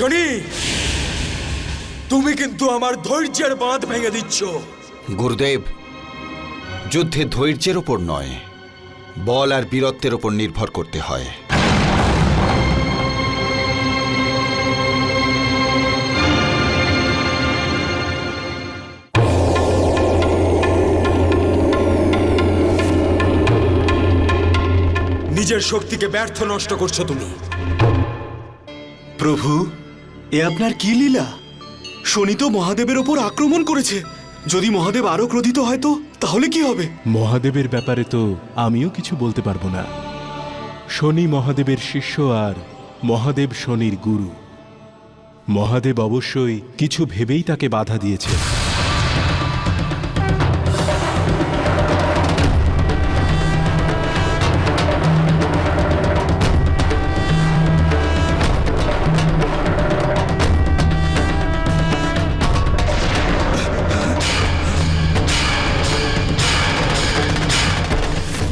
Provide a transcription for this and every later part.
শনি, তুমি কিন্তু আমার ধৈর্যের বাঁধ ভেঙে দিচ্ছ। গুরুদেব, যুদ্ধে ধৈর্যের ওপর নয়, বল আর বীরত্বের ওপর নির্ভর করতে হয়। নিজের শক্তিকে ব্যর্থ নষ্ট করছো তুমি। প্রভু, এ আপনার কি লীলা? শনি তো মহাদেবের ওপর আক্রমণ করেছে। যদি মহাদেব আরো ক্রোধিত হয় তো তাহলে কি হবে? মহাদেবের ব্যাপারে তো আমিও কিছু বলতে পারবো না। শনি মহাদেবের শিষ্য আর মহাদেব শনির গুরু। মহাদেব অবশ্যই কিছু ভেবেই তাকে বাধা দিয়েছে।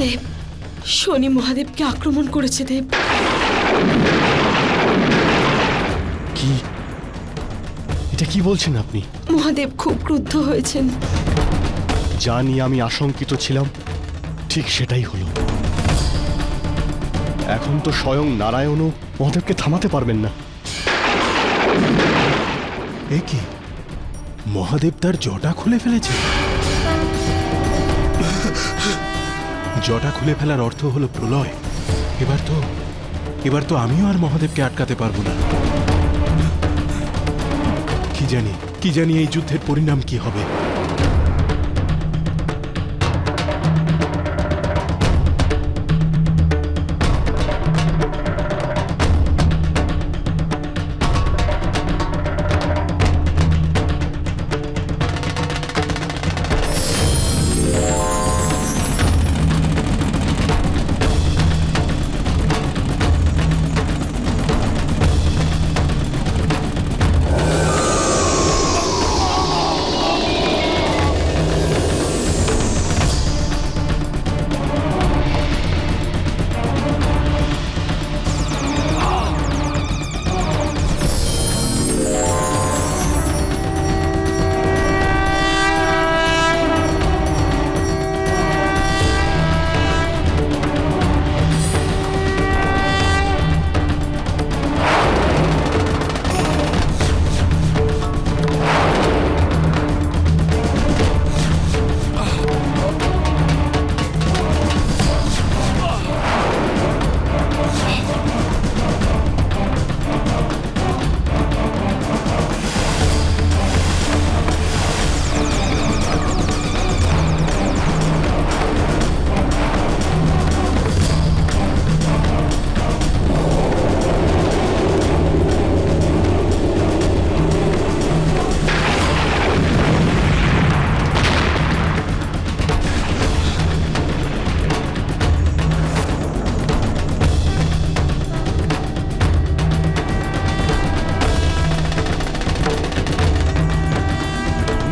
দেব, শনি মহাদেবকে আক্রমণ করেছে। দেব, কি এটা কি বলছেন আপনি? মহাদেব খুব ক্রুদ্ধ হয়েছেন। যা নিয়ে আমি আশঙ্কিত ছিলাম ঠিক সেটাই হলো। এখন তো স্বয়ং নারায়ণও মহাদেবকে থামাতে পারবেন না। এ কি, মহাদেব তার জটা খুলে ফেলেছে? জটা খুলে ফেলার অর্থ হলো প্রলয়। এবার তো আমিও আর মহাদেবকে আটকাতে পারবো না। কি জানি এই যুদ্ধের পরিণাম কি হবে।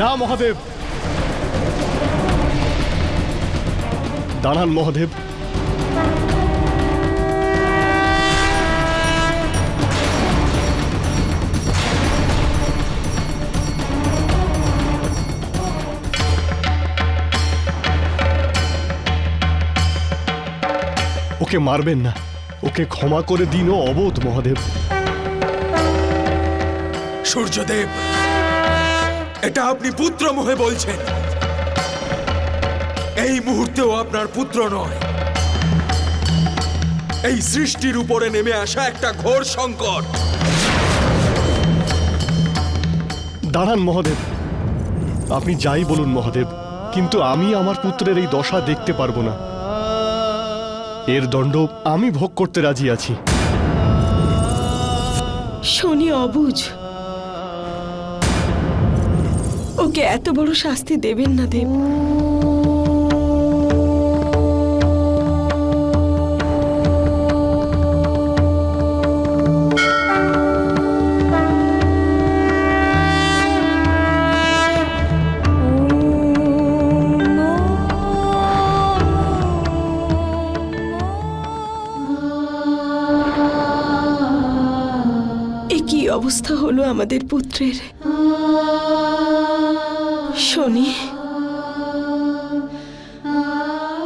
না মহাদেব, দাঁড়ান মহাদেব। ওকে মারবেন না, ওকে ক্ষমা করে দিন। ও অবোধ মহাদেব। সূর্যদেব, এটা আপনি পুত্র মোহে বলছেন। এই মুহূর্তেও আপনার পুত্র নয়, এই সৃষ্টির উপরে নেমে আসা একটা ঘোর সংকট। দাঁড়ান মহাদেব, আপনি যাই বলুন মহাদেব, কিন্তু আমি আমার পুত্রের এই দশা দেখতে পারবো না। এর দণ্ড আমি ভোগ করতে রাজি আছি। শনি অবুঝ, ওকে এত বড় শাস্তি দেবেন না দেব। অবস্থা হলো আমাদের পুত্রের। শনি,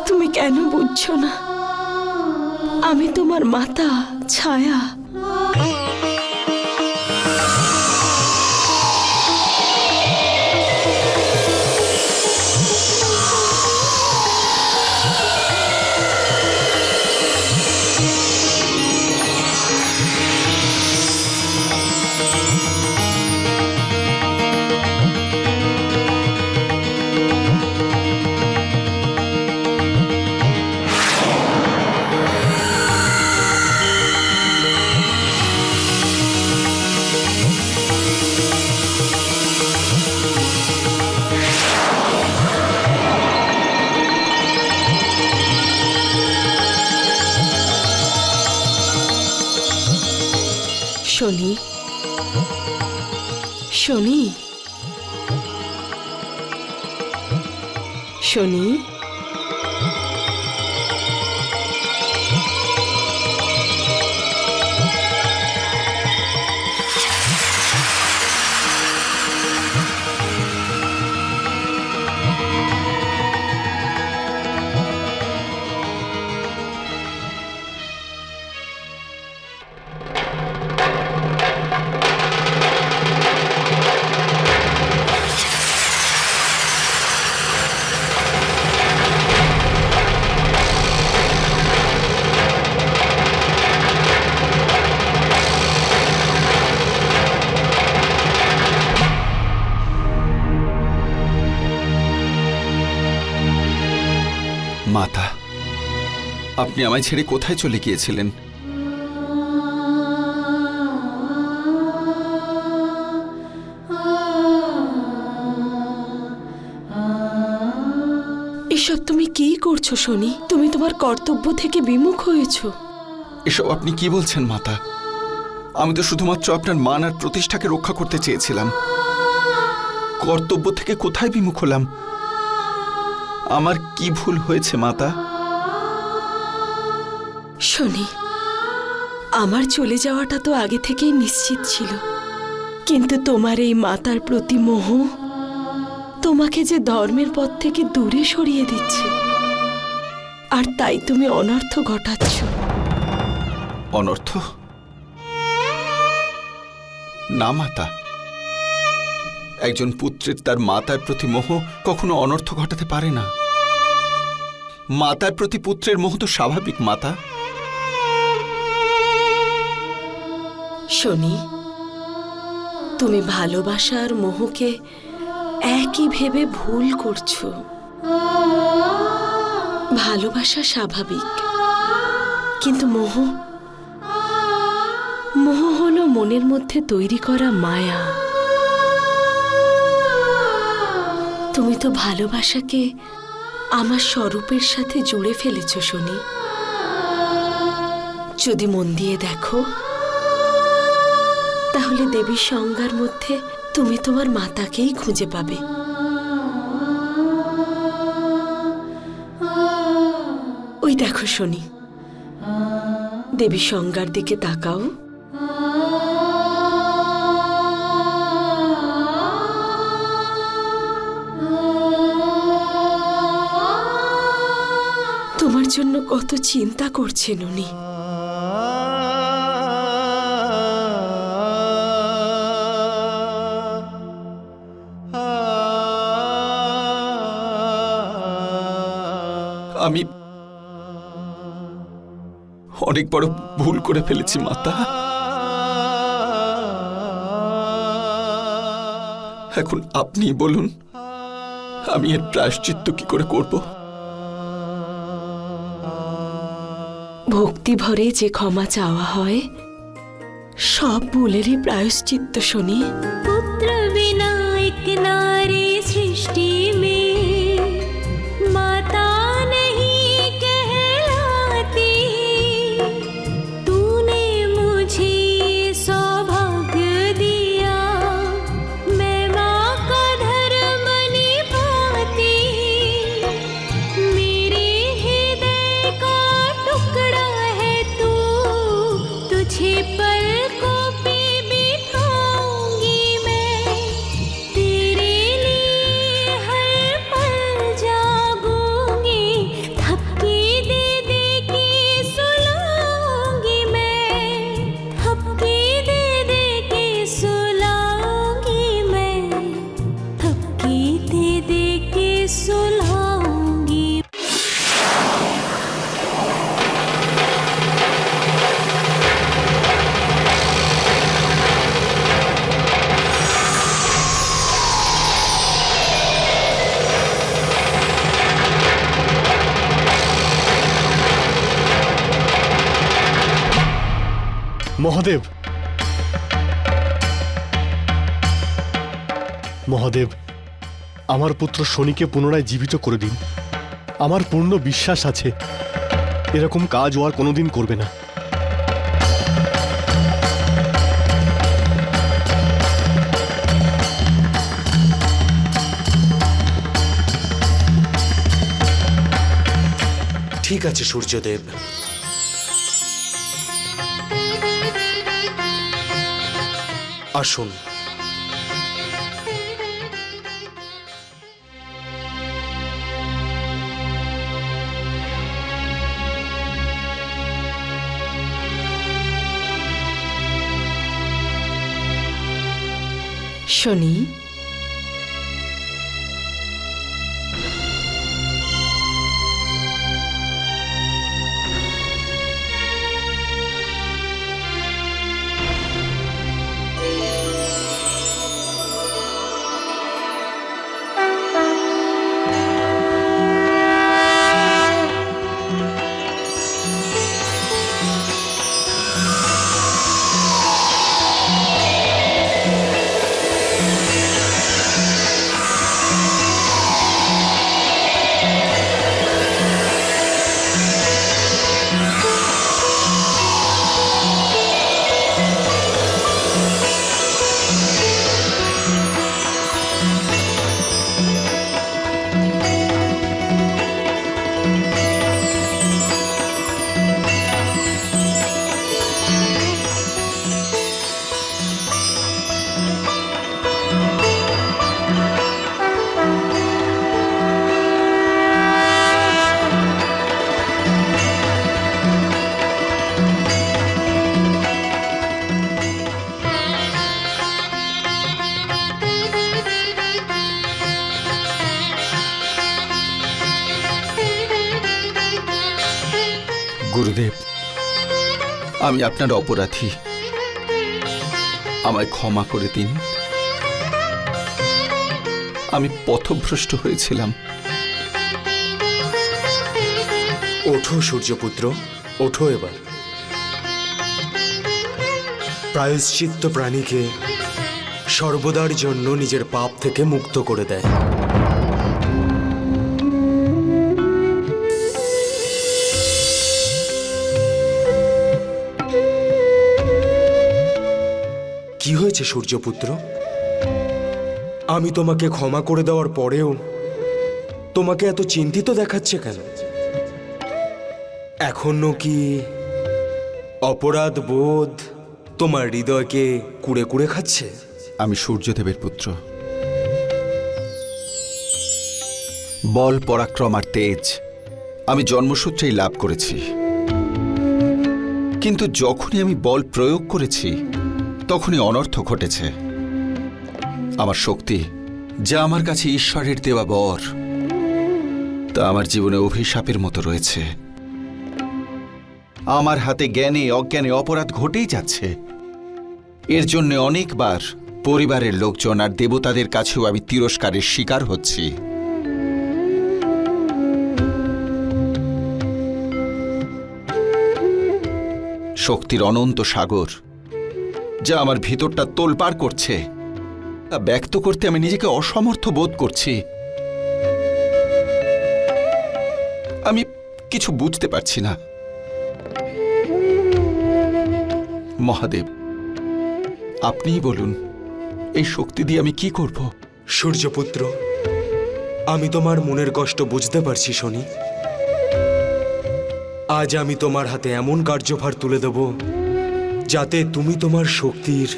তুমি কেন বুঝছো না? আমি তোমার মাতা ছায়া। শনি, শনি, শনি, মাতা, আপনি আমায় ছেড়ে কোথায় চলে গিয়েছিলেন? এসব তুমি কি করছো শনি? তুমি তোমার কর্তব্য থেকে বিমুখ হয়েছো। এসব আপনি কি বলছেন মাতা? আমি তো শুধুমাত্র আপনার মান আর প্রতিষ্ঠাকে রক্ষা করতে চেয়েছিলাম। কর্তব্য থেকে কোথায় বিমুখ হলাম? আমার কি ভুল হয়েছে মাতা? শনি, আমার চলে যাওয়াটা তো আগে থেকেই নিশ্চিত ছিল, কিন্তু তোমার এই মাতার প্রতি মোহ তোমাকে যে ধর্মের পথ থেকে দূরে সরিয়ে দিচ্ছে, আর তাই তুমি অনর্থ ঘটাচ্ছ। অনর্থ? না মাতা, একজন পুত্রের তার মাতার প্রতি মোহ কখনো অনর্থ ঘটাতে পারে না। মাতার প্রতি পুত্রের মোহ তো স্বাভাবিক মাতা। শনি, তুমি ভালোবাসা আর মোহকে একই ভেবে ভুল করছো। ভালোবাসা স্বাভাবিক, কিন্তু মোহ হলো মনের মধ্যে তৈরি করা মায়া। তুমি তো ভালোবাসাকে আমার স্বরূপের সাথে জুড়ে ফেলেছ শনি। যদি মন দিয়ে দেখো, তাহলে দেবীর সংজ্ঞার মধ্যে তুমি তোমার মাতাকেই খুঁজে পাবে। ওই দেখো শনি, দেবী সংজ্ঞার দিকে তাকাও। তোমার জন্য কত চিন্তা করছেন উনি। আমি অনেক বড় ভুল করে ফেলেছি মাতা। এখন আপনি বলুন, আমি এর প্রায়শ্চিত্ত কি করে করব? ভক্তি ভরে যে ক্ষমা চাওয়া হয়, সব ভুলেরই প্রায়শ্চিত্ত শনি। पुत्र बिना एक नारी सृष्टि में माता नहीं कहलाती। तूने मुझे सौभाग्य दिया, मैं माँ का धर्म निभाती। मेरे हृदय का टुकड़ा है तू, तुझे पलकों पे बिठा सुलाऊंगी। মহাদেব, মহাদেব, আমার পুত্র শনিকে পুনরায় জীবিত করে দিন। আমার পূর্ণ বিশ্বাস আছে এরকম কাজ ও আর কোনোদিন করবে না। ঠিক আছে সূর্যদেব, আসুন। শনি, গুরুদেব, আমি আপনার অপরাধী, আমায় ক্ষমা করে দিন। আমি পথভ্রষ্ট হয়েছিলাম। ওঠো সূর্যপুত্র, ওঠো এবার। প্রায়শ্চিত্ত প্রাণীকে সর্বদার জন্য নিজের পাপ থেকে মুক্ত করে দেয়। কি হয়েছে সূর্যপুত্র? আমি তোমাকে ক্ষমা করে দেওয়ার পরেও তোমাকে এত চিন্তিত দেখাচ্ছে কেন? এখনো কি অপরাধ বোধ তোমার হৃদয়কে কুড়ে কুড়ে খাচ্ছে? আমি সূর্যদেবের পুত্র। বল, পরাক্রম আর তেজ আমি জন্মসূত্রেই লাভ করেছি, কিন্তু যখনই আমি বল প্রয়োগ করেছি তখনই অনর্থ ঘটেছে। আমার শক্তি, যা আমার কাছে ঈশ্বরের দেওয়া বর, তা আমার জীবনে অভিশাপের মতো রয়েছে। আমার হাতে জ্ঞানে অজ্ঞানে অপরাধ ঘটেই যাচ্ছে। এর জন্য অনেকবার পরিবারের লোকজন আর দেবতাদের কাছেও আমি তিরস্কারের শিকার হচ্ছি। শক্তির অনন্ত সাগর, যা আমার ভিতরটা তোলপাড় করছে, তা ব্যক্ত করতে আমি নিজেকে অসমর্থ বোধ করছি। আমি কিছু বুঝতে পারছি না। মহাদেব, আপনিই বলুন, এই শক্তি দিয়ে আমি কি করব? সূর্যপুত্র, আমি তোমার মনের কষ্ট বুঝতে পারছি শনি। আজ আমি তোমার হাতে এমন কার্যভার তুলে দেব যাতে তুমি তোমার শক্তির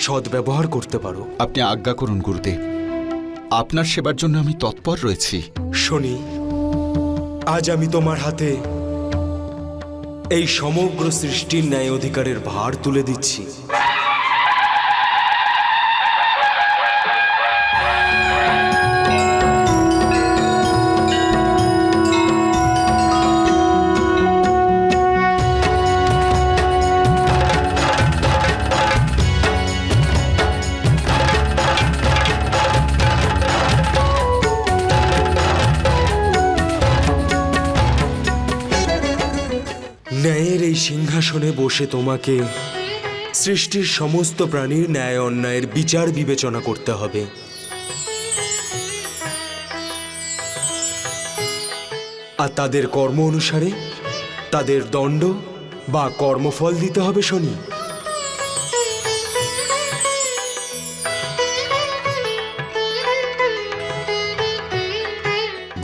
সদ্ব্যবহার করতে পারো। আপনি আজ্ঞা করুন গুরুদেব, আপনার সেবার জন্য আমি তৎপর রয়েছি। শনি, আজ আমি তোমার হাতে এই সমগ্র সৃষ্টির ন্যায় অধিকারের ভার তুলে দিচ্ছি। এই সিংহাসনে বসে তোমাকে সৃষ্টির সমস্ত প্রাণীর ন্যায় অন্যায়ের বিচার বিবেচনা করতে হবে। আর তাদের কর্ম অনুসারে তাদের দণ্ড বা কর্মফল দিতে হবে শনি।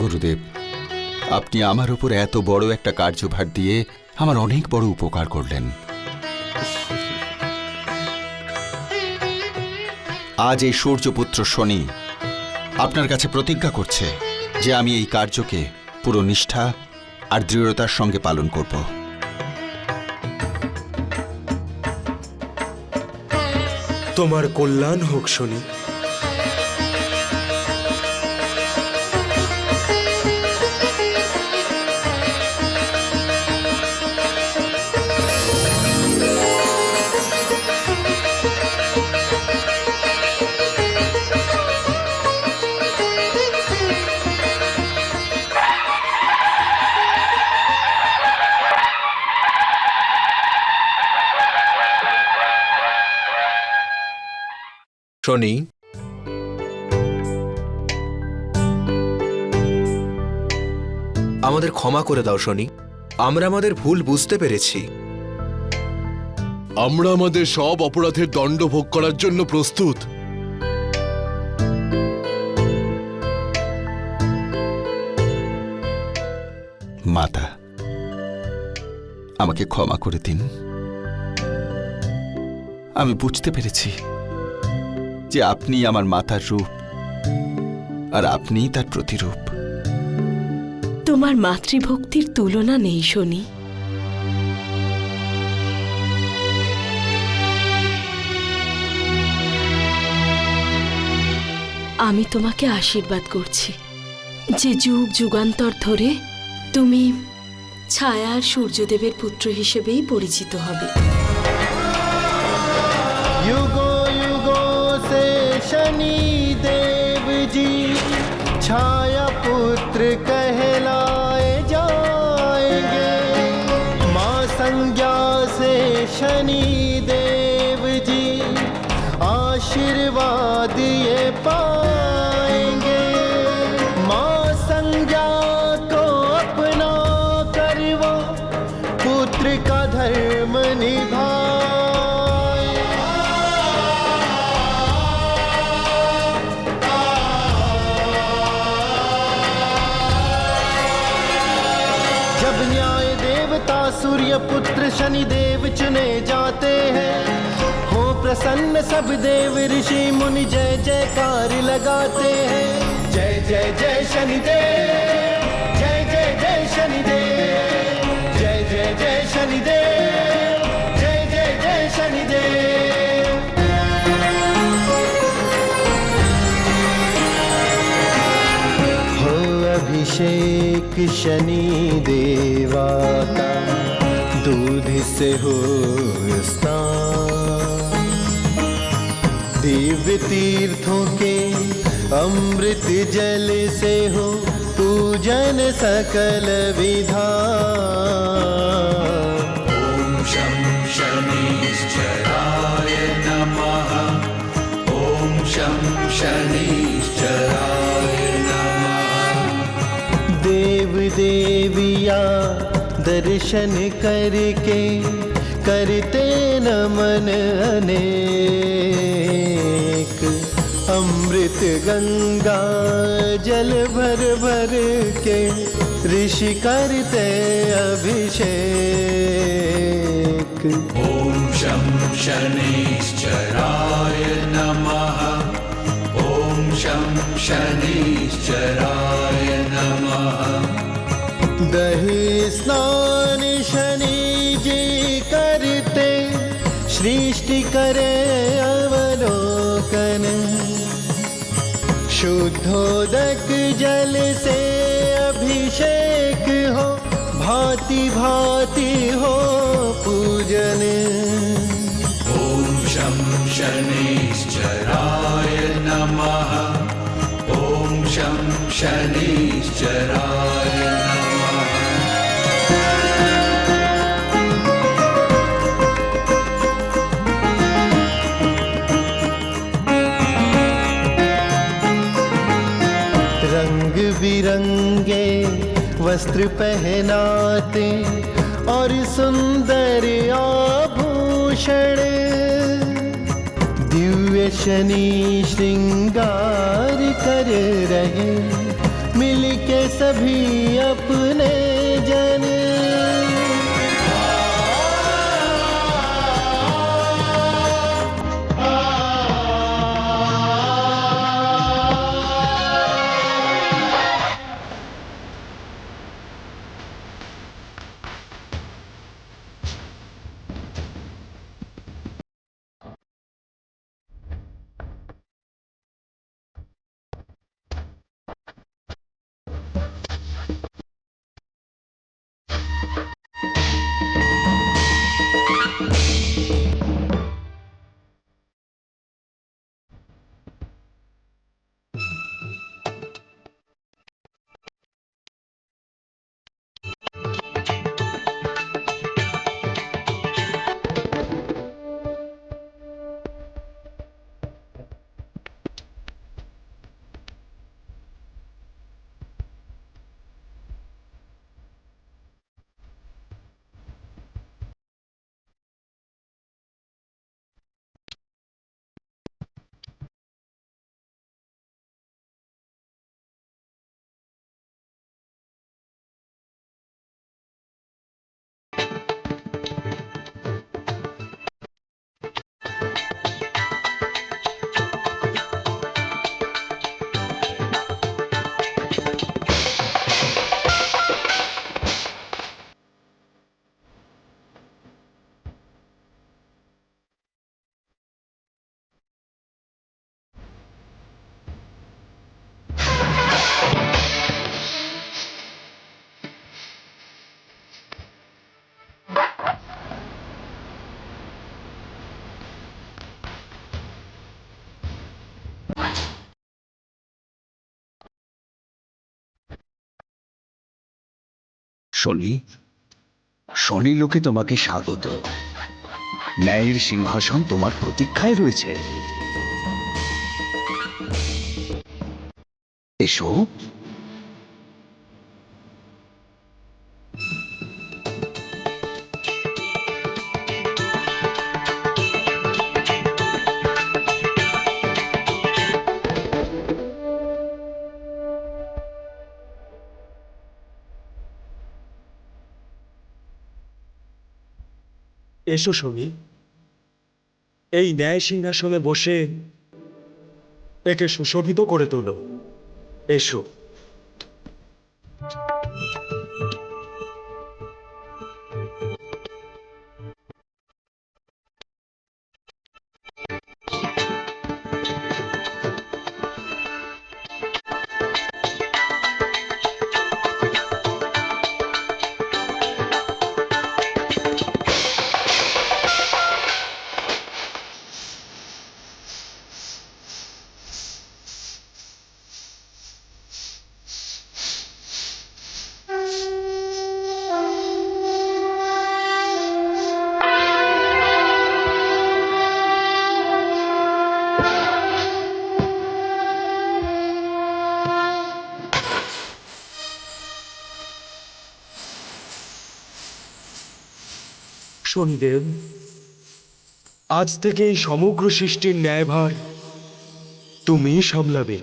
গুরুদেব, আপনি আমার উপর এত বড় একটা কার্যভার দিয়ে আমার অনেক বড় উপকার করলেন। আজ এই সূর্যপুত্র শনি আপনার কাছে প্রতিজ্ঞা করছে যে আমি এই কার্যকে পুরো নিষ্ঠা আর দৃঢ়তার সঙ্গে পালন করব। তোমার কল্যাণ হোক শনি। শনি, আমাদের ক্ষমা করে দাও শনি। আমরা আমাদের ভুল বুঝতে পেরেছি। আমরা আমাদের সব অপরাধের দণ্ড ভোগ করার জন্য প্রস্তুত। মাতা, আমাকে ক্ষমা করে দিন। আমি বুঝতে পেরেছি যে আপনি আমার মাতার রূপ আর আপনিই তার প্রতিরূপ। তোমার মাতৃভক্তির তুলনা নেই শনি। আমি তোমাকে আশীর্বাদ করছি যে যুগ যুগান্তর ধরে তুমি ছায়ার সূর্যদেবের পুত্র হিসেবেই পরিচিত হবে। युगों युगों से शनि देव जी छाया पुत्र कहलाए जाएंगे। माँ संज्ञा से शनि देव जी आशीर्वाद ये पाएंगे। माँ संज्ञा को अपना कर वो पुत्र का धर्म निभाए। जब न्याय देवता सूर्य पुत्र शनि देव चुने जाते हैं, हो प्रसन्न सब देव ऋषि मुनि जय जयकार लगाते हैं। जय जय जय शनिदेव, जय जय जय शनिदेव, जय जय जय शनिदेव, जय जय जय शनिदेव। हो अभिषेक शनि देवा का दूध से हो स्नान। दिव्य तीर्थों के अमृत जल से हो पूजन सकल विधान। ओम शं शनिश्चराय नमः। ओम शं शनिश्चराय नमः। देव देविया दर्शन करके करते नमन अनेक। अमृत गंगा जल भर भर के ऋषि करते अभिषेक। ओम शं शनिश्चराय नमः। ओम शं शनिश्चराय नमः। दही स्नान शनि जी करते सृष्टि करे अवलोकन। शुद्धोदक जल से अभिषेक हो भांति भांति हो पूजन। ओम शं शनिश्चराय नमः। ओम शं शनिश्चराय नमः। बिरंगे वस्त्र पहनाते और सुंदर आभूषण, दिव्य शनि श्रृंगार कर रहे मिलके सभी अपने जन। শনি, শনি লোকে তোমাকে স্বাগত। ন্যায়ের সিংহাসন তোমার প্রতীক্ষায় রয়েছে। এসো। এসো শনি, এই ন্যায় সিংহাসনে বসে একে সুশোভিত করে তোলো। এসো। শনিদেব, আজ থেকে এই সমগ্র সৃষ্টির ন্যায়ভার তুমিই সামলাবে।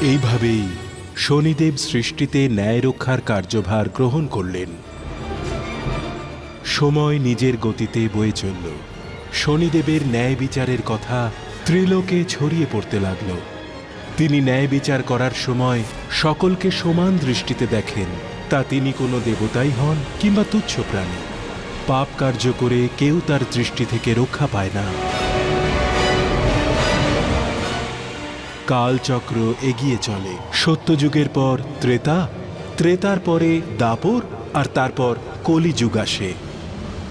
এইভাবেই শনিদেব সৃষ্টিতে ন্যায় রক্ষার কার্যভার গ্রহণ করলেন। সময় নিজের গতিতে বয়ে চলল। শনিদেবের ন্যায় বিচারের কথা ত্রিলোকে ছড়িয়ে পড়তে লাগল। তিনি ন্যায় বিচার করার সময় সকলকে সমান দৃষ্টিতে দেখেন, তা তিনি কোনো দেবতাই হন কিংবা তুচ্ছ প্রাণী। পাপ কার্য করে কেউ তার দৃষ্টি থেকে রক্ষা পায় না। কালচক্র এগিয়ে চলে। সত্যযুগের পর ত্রেতা, ত্রেতার পরে দাপর, আর তারপর কলিযুগ আসে।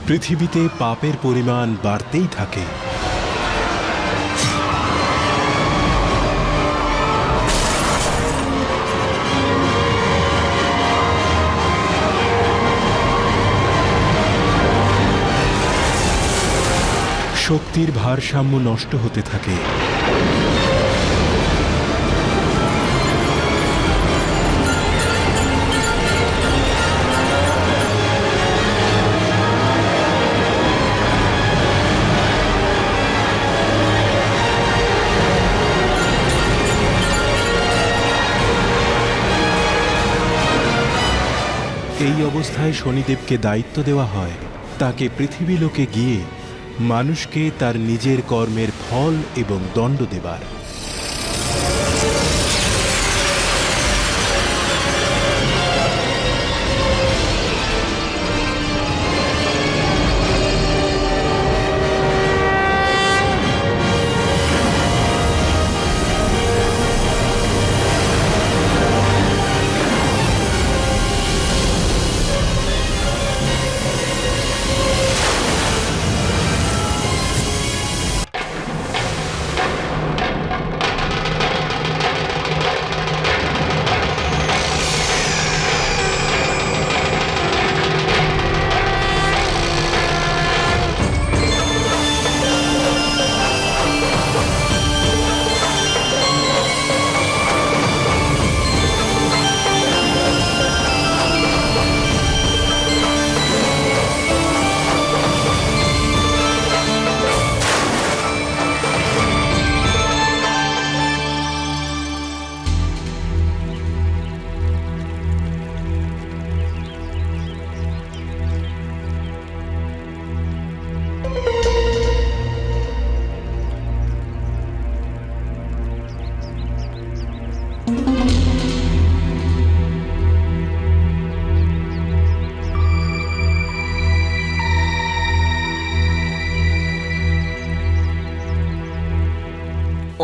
পৃথিবীতে পাপের পরিমাণ বাড়তেই থাকে। শক্তির ভারসাম্য নষ্ট হতে থাকে। এই অবস্থায় শনিদেবকে দায়িত্ব দেওয়া হয় তাকে পৃথিবী লোকে গিয়ে মানুষকে তার নিজের কর্মের ফল এবং দণ্ড দেবার।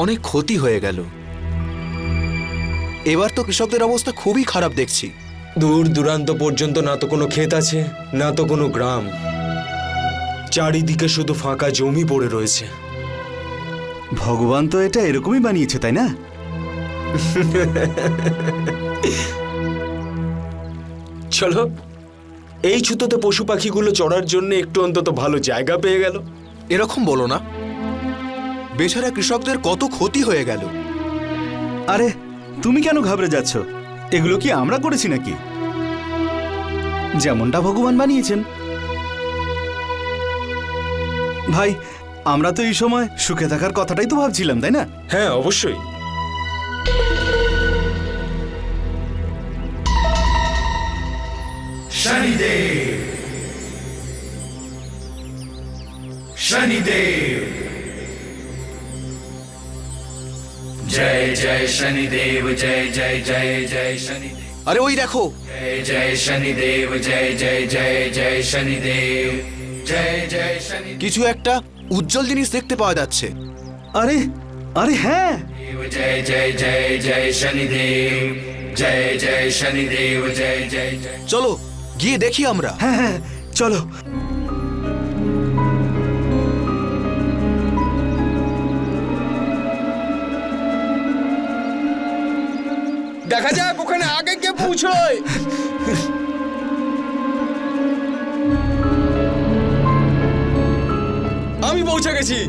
অনেক ক্ষতি হয়ে গেল। এবার তো কৃষকদের অবস্থা খুবই খারাপ দেখছি। দূর দূরান্ত পর্যন্ত না তো কোনো ক্ষেত আছে, না তো কোনো গ্রাম। চারিদিকে শুধু ফাঁকা জমি পড়ে রয়েছে। ভগবান তো এটা এরকমই বানিয়েছে, তাই না? চলো, এই ছুতোতে পশু পাখিগুলো চড়ার জন্য একটু অন্তত ভালো জায়গা পেয়ে গেল। এরকম বলো না, বেচারা কৃষকদের কত ক্ষতি হয়ে গেল। আরে তুমি কেন ঘাবড়ে যাচ্ছ? এগুলো কি আমরা করেছি নাকি? যেমনটা ভগবান বানিয়েছেন। ভাই, আমরা তো এই সময় সুখে থাকার কথাটাই তো ভাবছিলাম, তাই না? হ্যাঁ, অবশ্যই। शनिदेव शनिदेव जय जय शनिदेव जय जय जय जय शनिदेव। আরে ওই দেখো, जय जय शनिदेव जय जय जय जय शनिदेव जय जय शनिदेव। কিছু একটা উজ্জ্বল জিনিস দেখতে পাওয়া যাচ্ছে। আরে আরে হ্যাঁ, जय जय जय जय शनिदेव जय जय शनिदेव जय जय जय। চলো গিয়ে দেখি আমরা। হ্যাঁ হ্যাঁ, চলো। দেখা যাক ওখানে আগে কে পৌঁছয়। আমি পৌঁছে গেছি।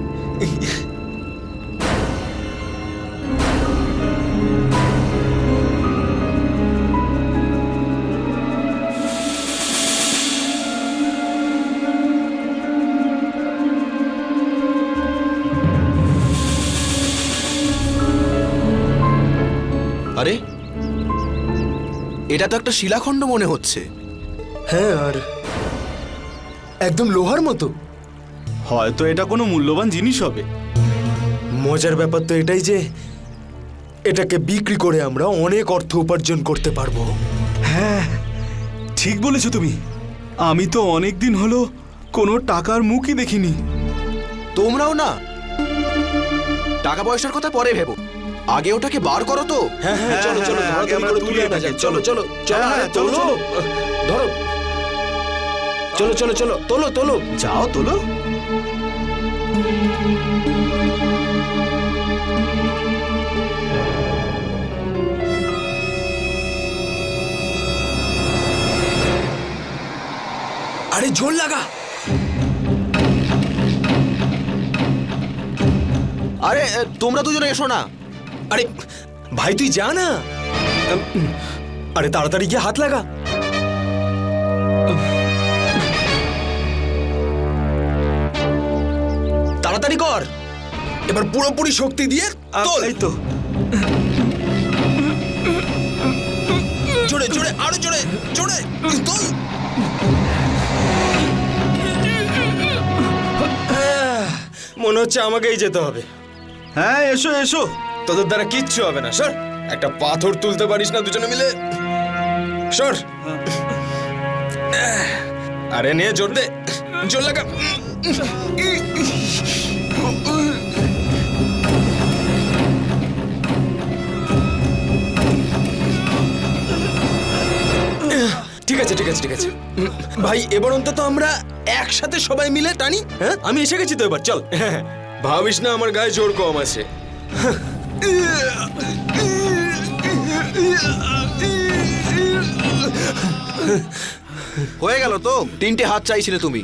আরে এটা তো একটা শিলাখণ্ড মনে হচ্ছে। হ্যাঁ, আর একদম লোহার মতো। হয়তো এটা কোনো মূল্যবান জিনিস হবে। মজার ব্যাপার তো এটাই যে এটাকে বিক্রি করে আমরা অনেক অর্থ উপার্জন করতে পারবো। হ্যাঁ, ঠিক বলেছো তুমি। আমি তো অনেক দিন হলো কোনো টাকার মুখই দেখিনি। তোমরাও না? টাকা পয়সার কথা পরে ভেবো, আগে ওটাকে বার করো তো। হ্যাঁ হ্যাঁ, চলো চলো, ধরাধরি করে তুলে আনা যাক। চলো চলো চলো, চলো চলো, ধরো। চলো চলো চলো, তোলো তোলো, যাও তোলো। আরে জোর লাগা। আরে তোমরা দুজনে এসো না। আরে ভাই তুই যা না। আরে তাড়াতাড়ি গিয়ে হাত লাগা। তাড়াতাড়ি কর, এবার পুরোপুরি শক্তি দিয়ে তোল। এই তো জোরে জোরে, আরো জোরে জোরে তোল। মনে হচ্ছে আমাকেই যেতে হবে। হ্যাঁ, এসো এসো। তোদের দ্বারা কিচ্ছু হবে না, সর। একটা পাথর তুলতে পারিস না দুজনে মিলে? সর। আরে নে, জোর দে, জোর লাগা। ঠিক আছে ঠিক আছে ঠিক আছে ভাই, এবার অন্তত আমরা একসাথে সবাই মিলে টানি। হ্যাঁ, আমি এসে গেছি তো এবার, চল। ভাবিস না আমার গায়ে জোর কম আছে। হয়ে গেল তো? 3টে হাত চাইছিলে তুমি।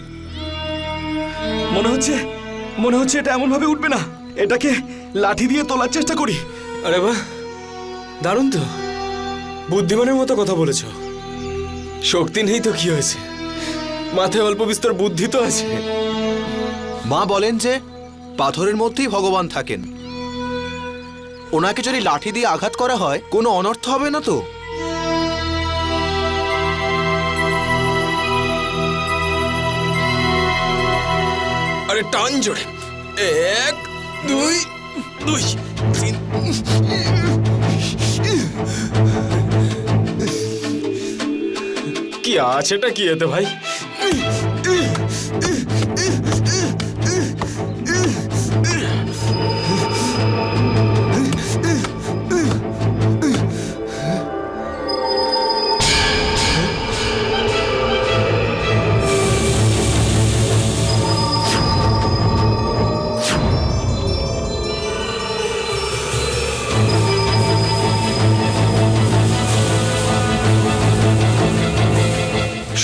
মনে হচ্ছে এটা এমন ভাবে উঠবে না। এটাকে লাঠি দিয়ে তোলার চেষ্টা করি। আরে বাহ, দারুণ তো। বুদ্ধিমানের মতো কথা বলেছো। শক্তি নেই তো কি হয়েছে, মাথায় অল্প বিস্তর বুদ্ধি তো আছে। মা বলেন যে পাথরের মধ্যেই ভগবান থাকেন। ওনাকে যদি লাঠি দিয়ে আঘাত করা হয় কোনো অনর্থ হবে না তো? আরে টান জোরে, 1 2 2 3। কি আছে এটা, কি এতে ভাই?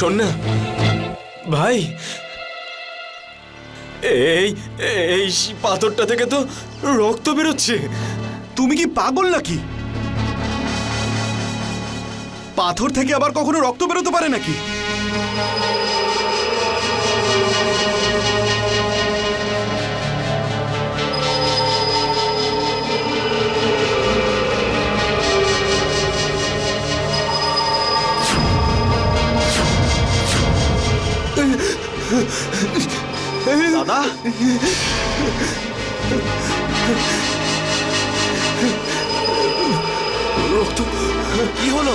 শোন না ভাই, এই এই পাথরটা থেকে তো রক্ত বেরোচ্ছে। তুমি কি পাগল নাকি? পাথর থেকে আবার কখনো রক্ত বেরোতে পারে নাকি? দাদা, রক্ত কি হলো?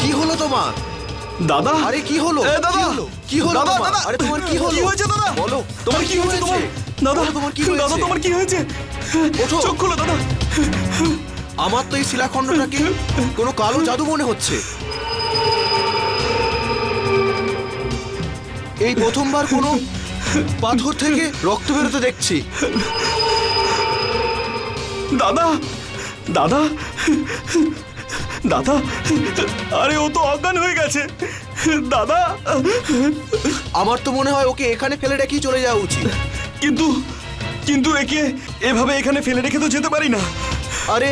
কি হলো তোমার? দাদা, আরে কি হলো? দাদা, কি হলো দাদা, তোমার? দাদা, আরে তোমার কি হলো? কি হয়েছে দাদা? বলো, তোমার কি হয়েছে? তোমার দাদা, তোমার কি দাদা, হয়েছে? তোমার কি হয়েছে? ওঠো। চোখ খোলো দাদা। আমার তো এই শিলাখণ্ডটাকে কোনো কালো জাদু মনে হচ্ছে। এই প্রথমবার কোনো পাথর থেকে রক্ত বেরোতে দেখছি। দাদা, দাদা, দাদা, আরে ও তো অজ্ঞান হয়ে গেছে। দাদা, আমার তো মনে হয় ওকে এখানে ফেলে রেখেই চলে যাওয়া উচিত। কিন্তু একে এভাবে এখানে ফেলে রেখে তো যেতে পারি না। আরে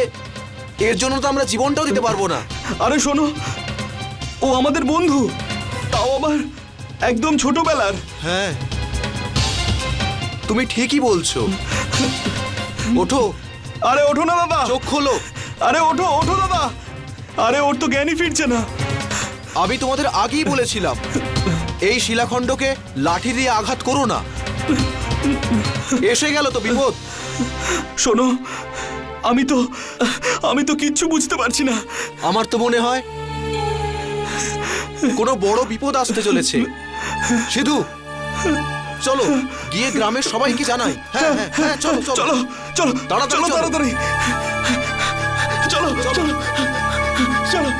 এর জন্য তো আমরা জীবনটাও দিতে পারবো না। আরে শোনো, ও আমাদের বন্ধু, তাও আবার একদম ছোটবেলার। হ্যাঁ, তুমি ঠিকই বলছো। ওঠো। আরে ওঠো না দাদা, চোখ খোলো। আরে ওঠো, ওঠো দাদা। আরে ওর তো জ্ঞানই ফিরছে না। আমি তোমাদের আগেই বলেছিলাম এই শিলাখণ্ডকে লাঠি দিয়ে আঘাত করো না। এসে গেল তো বিপদ। শোনো, আমি তো কিচ্ছু বুঝতে পারছি না। আমার তো মনে হয় কোনো বড় বিপদ আসতে চলেছে। সিধু, চলো গিয়ে গ্রামের সবাইকে জানাই। হ্যাঁ হ্যাঁ হ্যাঁ, চলো চলো চলো চলো তাড়াতাড়ি চলো। তাড়াতাড়ি চলো চলো চলো চলো।